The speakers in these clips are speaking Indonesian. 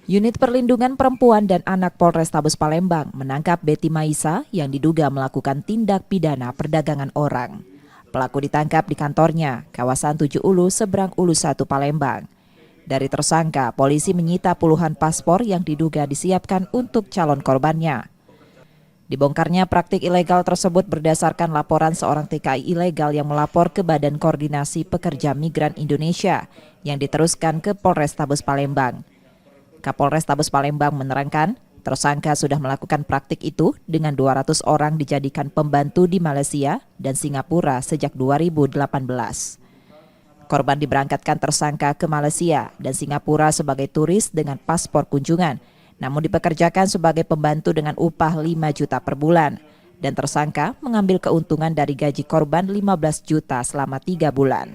Unit Perlindungan Perempuan dan Anak Polrestabes Palembang menangkap Betty Maisa yang diduga melakukan tindak pidana perdagangan orang. Pelaku ditangkap di kantornya, kawasan 7 Ulu, Seberang Ulu 1, Palembang. Dari tersangka, polisi menyita puluhan paspor yang diduga disiapkan untuk calon korbannya. Dibongkarnya praktik ilegal tersebut berdasarkan laporan seorang TKI ilegal yang melapor ke Badan Koordinasi Pekerja Migran Indonesia yang diteruskan ke Polrestabes Palembang. Kapolrestabes Palembang menerangkan, tersangka sudah melakukan praktik itu dengan 200 orang dijadikan pembantu di Malaysia dan Singapura sejak 2018. Korban diberangkatkan tersangka ke Malaysia dan Singapura sebagai turis dengan paspor kunjungan, namun dipekerjakan sebagai pembantu dengan upah 5 juta per bulan. Dan tersangka mengambil keuntungan dari gaji korban 15 juta selama 3 bulan.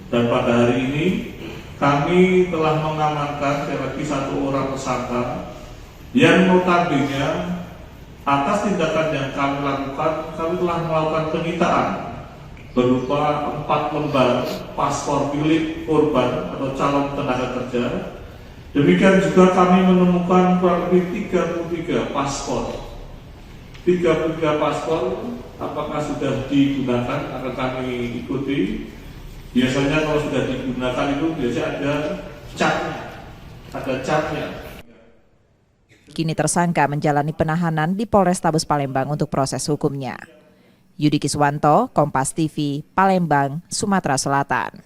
Dan pada hari ini, kami telah mengamankan satu orang tersangka yang notabene atas tindakan yang kami lakukan, kami telah melakukan penyitaan berupa 4 lembar paspor milik korban atau calon tenaga kerja. Demikian juga kami menemukan kurang lebih 33 paspor. 33 paspor apakah sudah digunakan akan kami ikuti. Biasanya kalau sudah digunakan itu biasanya ada catnya. Kini tersangka menjalani penahanan di Polrestabes Palembang untuk proses hukumnya. Yudi Kiswanto, Kompas TV, Palembang, Sumatera Selatan.